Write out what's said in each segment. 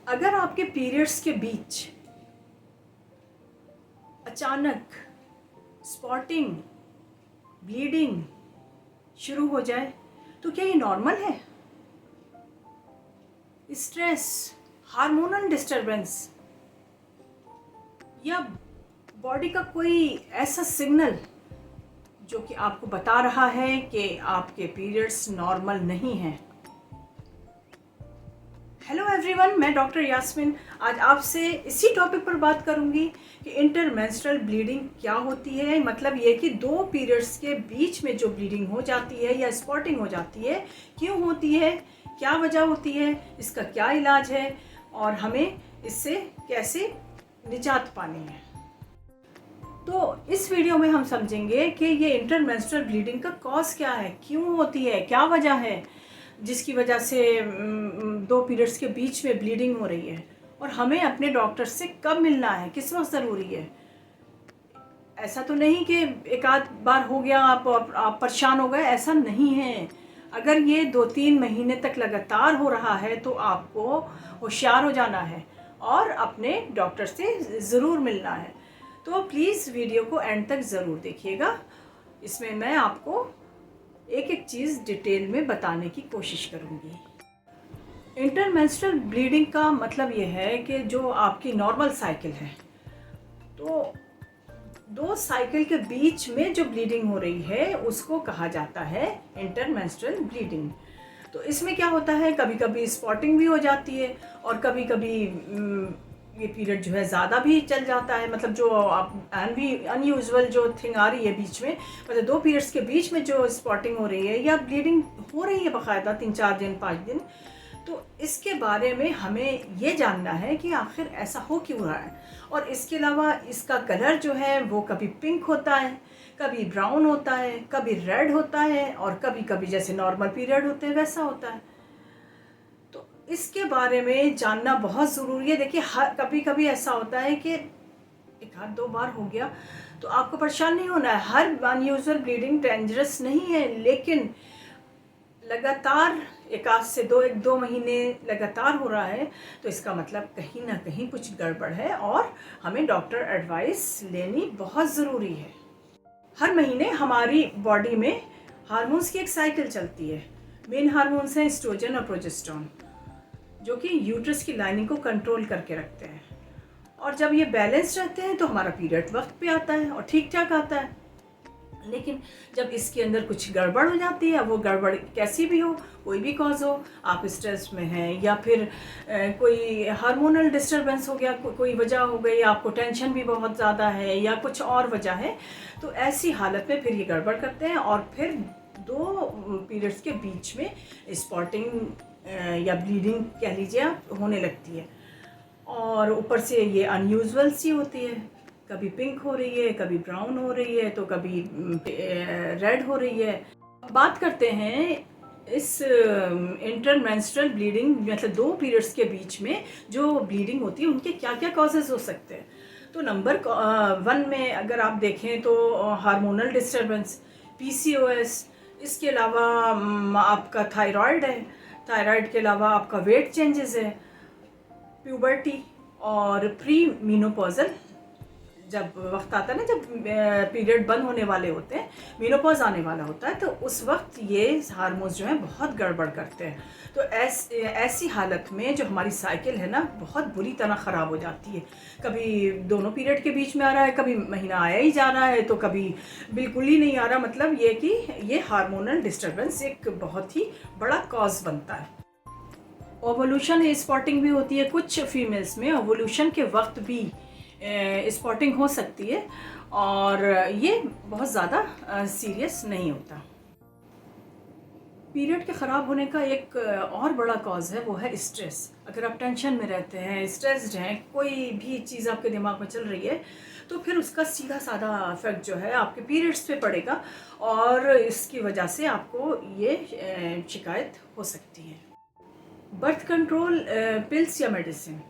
अगर आपके पीरियड्स के बीच अचानक स्पॉटिंग, ब्लीडिंग शुरू हो जाए तो क्या ये नॉर्मल है? स्ट्रेस, हार्मोनल डिस्टरबेंस या बॉडी का कोई ऐसा सिग्नल जो कि आपको बता रहा है कि आपके पीरियड्स नॉर्मल नहीं हैं। हेलो एवरीवन, मैं डॉक्टर यास्मीन आज आपसे इसी टॉपिक पर बात करूंगी कि इंटरमेंस्ट्रुअल ब्लीडिंग क्या होती है। मतलब ये कि दो पीरियड्स के बीच में जो ब्लीडिंग हो जाती है या स्पॉटिंग हो जाती है, क्यों होती है, क्या वजह होती है, इसका क्या इलाज है और हमें इससे कैसे निजात पानी है। तो इस वीडियो में हम समझेंगे कि ये इंटरमेंस्ट्रुअल ब्लीडिंग का कॉज क्या है, क्यों होती है, क्या वजह है जिसकी वजह से दो पीरियड्स के बीच में ब्लीडिंग हो रही है और हमें अपने डॉक्टर से कब मिलना है, किस वक्त ज़रूरी है। ऐसा तो नहीं कि एक आध बार हो गया आप परेशान हो गए, ऐसा नहीं है। अगर ये 2-3 महीने तक लगातार हो रहा है तो आपको होशियार हो जाना है और अपने डॉक्टर से ज़रूर मिलना है। तो प्लीज़ वीडियो को एंड तक ज़रूर देखिएगा। इसमें मैं आपको एक एक चीज़ डिटेल में बताने की कोशिश करूँगी। इंटरमेंस्ट्रुअल ब्लीडिंग का मतलब ये है कि जो आपकी नॉर्मल साइकिल है, तो दो साइकिल के बीच में जो ब्लीडिंग हो रही है उसको कहा जाता है इंटरमेंस्ट्रुअल ब्लीडिंग। तो इसमें क्या होता है, कभी कभी स्पॉटिंग भी हो जाती है और कभी कभी ये पीरियड जो है ज़्यादा भी चल जाता है। मतलब जो आप अनयूजुअल जो थिंग आ रही है बीच में, मतलब दो पीरियड्स के बीच में जो स्पॉटिंग हो रही है या ब्लीडिंग हो रही है बाकायदा 3-4 दिन 5 दिन, तो इसके बारे में हमें ये जानना है कि आखिर ऐसा हो क्यों रहा है। और इसके अलावा इसका कलर जो है वो कभी पिंक होता है, कभी ब्राउन होता है, कभी रेड होता है और कभी कभी जैसे नॉर्मल पीरियड होते हैं वैसा होता है। तो इसके बारे में जानना बहुत ज़रूरी है। देखिए, कभी कभी ऐसा होता है कि एक आध दो बार हो गया तो आपको परेशान नहीं होना है। हर अनयूजुअल ब्लीडिंग डेंजरस नहीं है, लेकिन लगातार एक दो महीने लगातार हो रहा है तो इसका मतलब कहीं ना कहीं कुछ गड़बड़ है और हमें डॉक्टर एडवाइस लेनी बहुत ज़रूरी है। हर महीने हमारी बॉडी में हार्मोन्स की एक साइकिल चलती है। मेन हार्मोन्स हैं एस्ट्रोजन और प्रोजेस्टेरोन, जो कि यूट्रस की लाइनिंग को कंट्रोल करके रखते हैं। और जब ये बैलेंस रहते हैं तो हमारा पीरियड वक्त पे आता है और ठीक ठाक आता है। लेकिन जब इसके अंदर कुछ गड़बड़ हो जाती है, वो गड़बड़ कैसी भी हो, कोई भी कॉज हो, आप स्ट्रेस में हैं या फिर कोई हार्मोनल डिस्टरबेंस हो गया, कोई वजह हो गई, आपको टेंशन भी बहुत ज़्यादा है या कुछ और वजह है, तो ऐसी हालत में फिर ये गड़बड़ करते हैं और फिर दो पीरियड्स के बीच में स्पॉटिंग या ब्लीडिंग कह लीजिए आप होने लगती है। और ऊपर से ये अनयूजुअल सी होती है, कभी पिंक हो रही है, कभी ब्राउन हो रही है, तो कभी रेड हो रही है। बात करते हैं इस इंटरमेंस्ट्रुअल ब्लीडिंग, मतलब दो पीरियड्स के बीच में जो ब्लीडिंग होती है उनके क्या क्या कॉजेज़ हो सकते हैं। तो नंबर 1 में अगर आप देखें तो हार्मोनल डिस्टर्बेंस, PCOS, इसके अलावा आपका थायराइड है, थायराइड के अलावा आपका वेट चेंजेस है, प्यूबर्टी और प्री मीनोपॉजल जब वक्त आता है ना, जब पीरियड बंद होने वाले होते हैं, मीनोपॉज आने वाला होता है, तो उस वक्त ये हार्मोन्स जो हैं बहुत गड़बड़ करते हैं। तो ऐसी हालत में जो हमारी साइकिल है ना बहुत बुरी तरह ख़राब हो जाती है। कभी दोनों पीरियड के बीच में आ रहा है, कभी महीना आया ही जा रहा है, तो कभी बिल्कुल ही नहीं आ रहा। मतलब ये कि ये हार्मोनल डिस्टर्बेंस एक बहुत ही बड़ा कॉज बनता है। ओवोल्यूशन स्पॉटिंग भी होती है कुछ फीमेल्स में, ओवोल्यूशन के वक्त भी स्पॉटिंग हो सकती है और ये बहुत ज़्यादा सीरियस नहीं होता। पीरियड के ख़राब होने का एक और बड़ा कॉज है, वो है स्ट्रेस। अगर आप टेंशन में रहते हैं, स्ट्रेस्ड हैं, कोई भी चीज़ आपके दिमाग में चल रही है, तो फिर उसका सीधा साधा इफेक्ट जो है आपके पीरियड्स पे पड़ेगा और इसकी वजह से आपको ये शिकायत हो सकती है। बर्थ कंट्रोल पिल्स या मेडिसिन,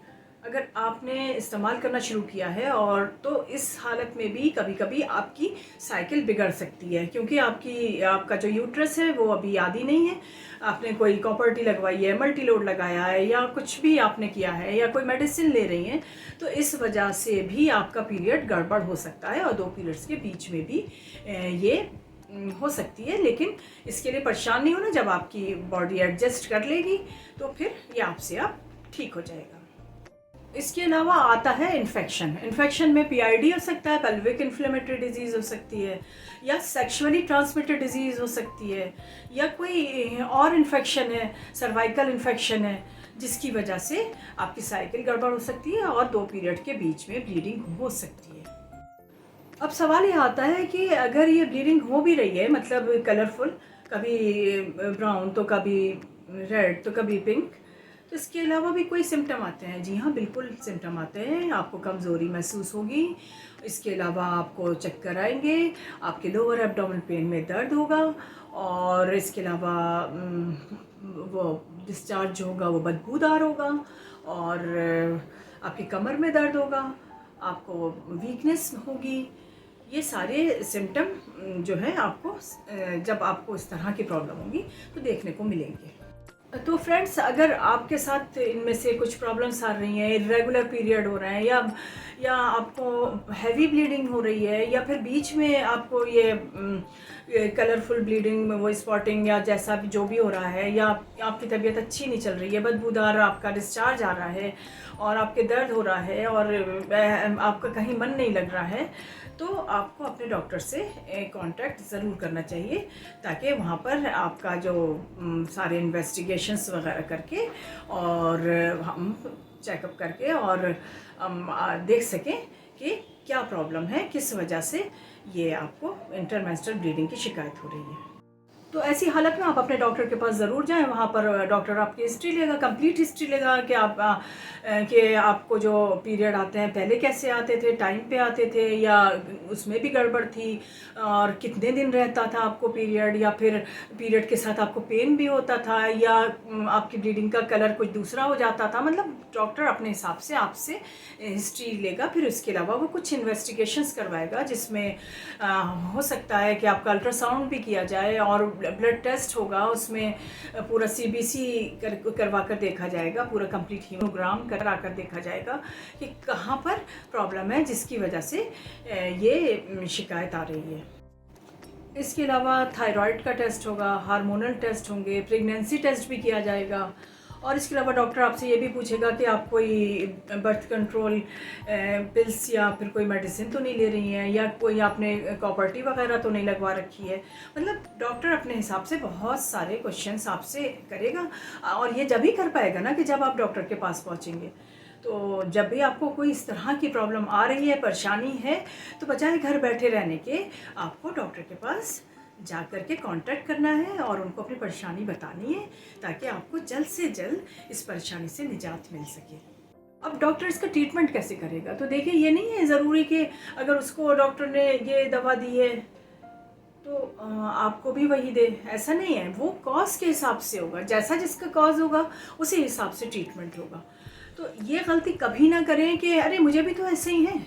अगर आपने इस्तेमाल करना शुरू किया है और तो इस हालत में भी कभी कभी आपकी साइकिल बिगड़ सकती है, क्योंकि आपका जो यूट्रस है वो अभी आदी नहीं है। आपने कोई कॉपर्टी लगवाई है, मल्टी लोड लगाया है, या कुछ भी आपने किया है, या कोई मेडिसिन ले रही हैं, तो इस वजह से भी आपका पीरियड गड़बड़ हो सकता है और 2 पीरियड्स के बीच में भी ये हो सकती है। लेकिन इसके लिए परेशान नहीं होना, जब आपकी बॉडी एडजस्ट कर लेगी तो फिर ये आपसे आप ठीक हो जाएगा। इसके अलावा आता है इन्फेक्शन में पीआईडी हो सकता है, पेल्विक इन्फ्लेमेटरी डिजीज़ हो सकती है, या सेक्सुअली ट्रांसमिटेड डिजीज़ हो सकती है, या कोई और इन्फेक्शन है, सर्वाइकल इन्फेक्शन है, जिसकी वजह से आपकी साइकिल गड़बड़ हो सकती है और 2 पीरियड के बीच में ब्लीडिंग हो सकती है। अब सवाल ये आता है कि अगर ये ब्लीडिंग हो भी रही है, मतलब कलरफुल, कभी ब्राउन तो कभी रेड तो कभी पिंक, तो इसके अलावा भी कोई सिम्टम आते हैं? जी हाँ, बिल्कुल सिम्टम आते हैं। आपको कमज़ोरी महसूस होगी, इसके अलावा आपको चक्कर आएंगे, आपके लोअर एब्डोमेन पेन में दर्द होगा, और इसके अलावा वो डिस्चार्ज जो होगा वो बदबूदार होगा, और आपकी कमर में दर्द होगा, आपको वीकनेस होगी। ये सारे सिम्टम जो है आपको जब आपको इस तरह की प्रॉब्लम होगी तो देखने को मिलेंगे। तो फ्रेंड्स, अगर आपके साथ इनमें से कुछ प्रॉब्लम्स आ रही हैं, इरेगुलर पीरियड हो रहे हैं, या आपको हैवी ब्लीडिंग हो रही है, या फिर बीच में आपको ये कलरफुल ब्लीडिंग, वो स्पॉटिंग या जैसा भी जो भी हो रहा है, या आपकी तबीयत अच्छी नहीं चल रही है, बदबूदार आपका डिस्चार्ज आ रहा है, और आपके दर्द हो रहा है, और आपका कहीं मन नहीं लग रहा है, तो आपको अपने डॉक्टर से कांटेक्ट ज़रूर करना चाहिए, ताकि वहाँ पर आपका जो सारे इन्वेस्टिगेशंस वगैरह करके और हम चेकअप करके और देख सकें कि क्या प्रॉब्लम है, किस वजह से ये आपको इंटरमेंस्ट्रुअल ब्लीडिंग की शिकायत हो रही है। तो ऐसी हालत में आप अपने डॉक्टर के पास ज़रूर जाएं। वहाँ पर डॉक्टर आपकी हिस्ट्री लेगा, कंप्लीट हिस्ट्री लेगा कि आपको जो पीरियड आते हैं पहले कैसे आते थे, टाइम पे आते थे, या उसमें भी गड़बड़ थी, और कितने दिन रहता था आपको पीरियड, या फिर पीरियड के साथ आपको पेन भी होता था, या आपकी ब्लीडिंग का कलर कुछ दूसरा हो जाता था। मतलब डॉक्टर अपने हिसाब से आपसे हिस्ट्री लेगा। फिर इसके अलावा वो कुछ इन्वेस्टिगेशंस करवाएगा, जिसमें हो सकता है कि आपका अल्ट्रासाउंड भी किया जाए, और ब्लड टेस्ट होगा, उसमें पूरा सीबीसी करवा कर देखा जाएगा, पूरा कंप्लीट हीमोग्राम करा कर देखा जाएगा कि कहाँ पर प्रॉब्लम है जिसकी वजह से ये शिकायत आ रही है। इसके अलावा थायराइड का टेस्ट होगा, हार्मोनल टेस्ट होंगे, प्रेगनेंसी टेस्ट भी किया जाएगा, और इसके अलावा डॉक्टर आपसे ये भी पूछेगा कि आप कोई बर्थ कंट्रोल पिल्स या फिर कोई मेडिसिन तो नहीं ले रही हैं, या कोई आपने कॉपर्टी वगैरह तो नहीं लगवा रखी है। मतलब डॉक्टर अपने हिसाब से बहुत सारे क्वेश्चंस आपसे करेगा, और ये जब ही कर पाएगा ना कि जब आप डॉक्टर के पास पहुंचेंगे। तो जब भी आपको कोई इस तरह की प्रॉब्लम आ रही है, परेशानी है, तो बजाय घर बैठे रहने के आपको डॉक्टर के पास जा कर के कांटेक्ट करना है और उनको अपनी परेशानी बतानी है, ताकि आपको जल्द से जल्द इस परेशानी से निजात मिल सके। अब डॉक्टर इसका ट्रीटमेंट कैसे करेगा? तो देखिए, ये नहीं है ज़रूरी कि अगर उसको डॉक्टर ने ये दवा दी है तो आपको भी वही दे, ऐसा नहीं है। वो कॉज के हिसाब से होगा, जैसा जिसका कॉज होगा उसी हिसाब से ट्रीटमेंट होगा। तो ये गलती कभी ना करें कि अरे मुझे भी तो ऐसे ही है,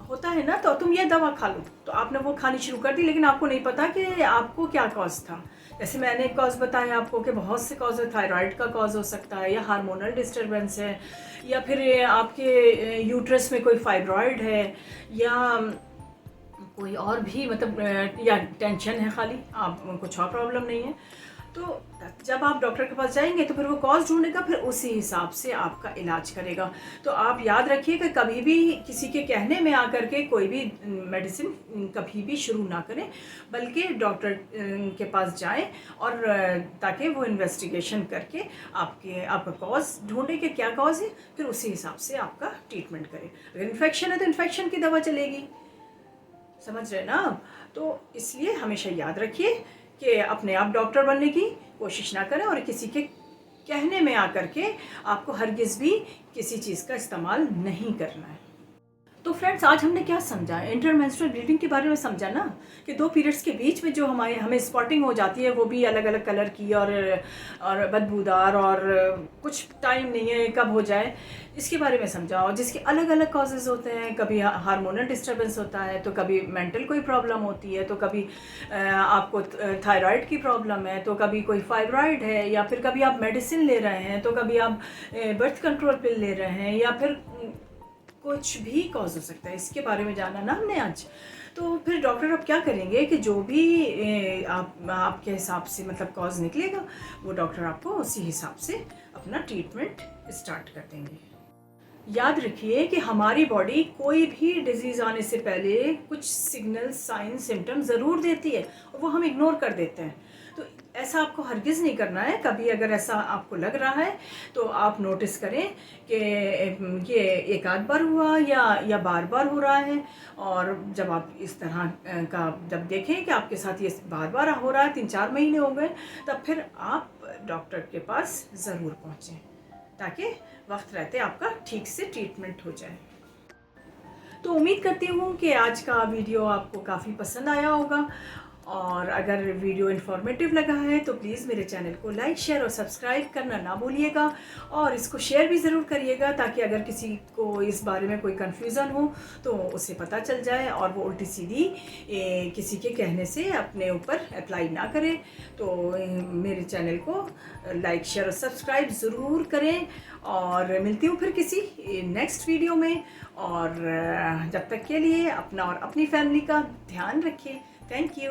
होता है ना, तो तुम ये दवा खा लो, तो आपने वो खानी शुरू कर दी, लेकिन आपको नहीं पता कि आपको क्या कॉज था। जैसे मैंने एक कॉज बताया आपको कि बहुत से कॉज है, थायराइड का कॉज हो सकता है, या हार्मोनल डिस्टर्बेंस है, या फिर आपके यूट्रस में कोई फाइब्रॉइड है, या कोई और भी, मतलब या टेंशन है खाली, आप कुछ और प्रॉब्लम नहीं है। तो जब आप डॉक्टर के पास जाएंगे तो फिर वो कॉज ढूंढेगा, फिर उसी हिसाब से आपका इलाज करेगा। तो आप याद रखिए कि कभी भी किसी के कहने में आकर के कोई भी मेडिसिन कभी भी शुरू ना करें, बल्कि डॉक्टर के पास जाएं, और ताकि वो इन्वेस्टिगेशन करके आपका कॉज ढूंढे कि क्या कॉज है, फिर उसी हिसाब से आपका ट्रीटमेंट करें। अगर इन्फेक्शन है तो इन्फेक्शन की दवा चलेगी, समझ रहे ना आप? तो इसलिए हमेशा याद रखिए कि अपने आप डॉक्टर बनने की कोशिश ना करें, और किसी के कहने में आकर के आपको हरगिज़ भी किसी चीज़ का इस्तेमाल नहीं करना है। तो फ्रेंड्स, आज हमने क्या समझा, इंटरमेंस्ट्रुअल ब्लीडिंग के बारे में समझा ना, कि दो पीरियड्स के बीच में जो हमें स्पॉटिंग हो जाती है, वो भी अलग अलग कलर की और बदबूदार, और कुछ टाइम नहीं है कब हो जाए, इसके बारे में समझा। और जिसके अलग अलग कॉजेज़ होते हैं, कभी हार्मोनल डिस्टर्बेंस होता है, तो कभी मेंटल कोई प्रॉब्लम होती है, तो कभी आपको थायराइड की प्रॉब्लम है, तो कभी कोई फाइब्राइड है, या फिर कभी आप मेडिसिन ले रहे हैं, तो कभी आप बर्थ कंट्रोल पिल ले रहे हैं, या फिर कुछ भी कॉज हो सकता है। इसके बारे में जाना ना हमने आज। तो फिर डॉक्टर अब क्या करेंगे कि जो भी आपके हिसाब से मतलब कॉज निकलेगा, वो डॉक्टर आपको उसी हिसाब से अपना ट्रीटमेंट स्टार्ट कर देंगे। याद रखिए कि हमारी बॉडी कोई भी डिजीज़ आने से पहले कुछ सिग्नल, साइन, सिम्टम ज़रूर देती है, और वो हम इग्नोर कर देते हैं। तो ऐसा आपको हरगिज़ नहीं करना है। कभी अगर ऐसा आपको लग रहा है तो आप नोटिस करें कि ये एक आध बार हुआ या बार बार हो रहा है, और जब आप इस तरह का जब देखें कि आपके साथ ये बार बार हो रहा है, 3-4 महीने हो गए, तब फिर आप डॉक्टर के पास ज़रूर पहुँचें, ताकि वक्त रहते आपका ठीक से ट्रीटमेंट हो जाए। तो उम्मीद करती हूँ कि आज का वीडियो आपको काफ़ी पसंद आया होगा, और अगर वीडियो इन्फॉर्मेटिव लगा है तो प्लीज़ मेरे चैनल को लाइक, शेयर और सब्सक्राइब करना ना भूलिएगा, और इसको शेयर भी ज़रूर करिएगा, ताकि अगर किसी को इस बारे में कोई कन्फ्यूज़न हो तो उसे पता चल जाए, और वो उल्टी सीधी किसी के कहने से अपने ऊपर अप्लाई ना करे। तो मेरे चैनल को लाइक, शेयर और सब्सक्राइब ज़रूर करें, और मिलती हूँ फिर किसी नेक्स्ट वीडियो में। और जब तक के लिए अपना और अपनी फैमिली का ध्यान रखें। Thank you.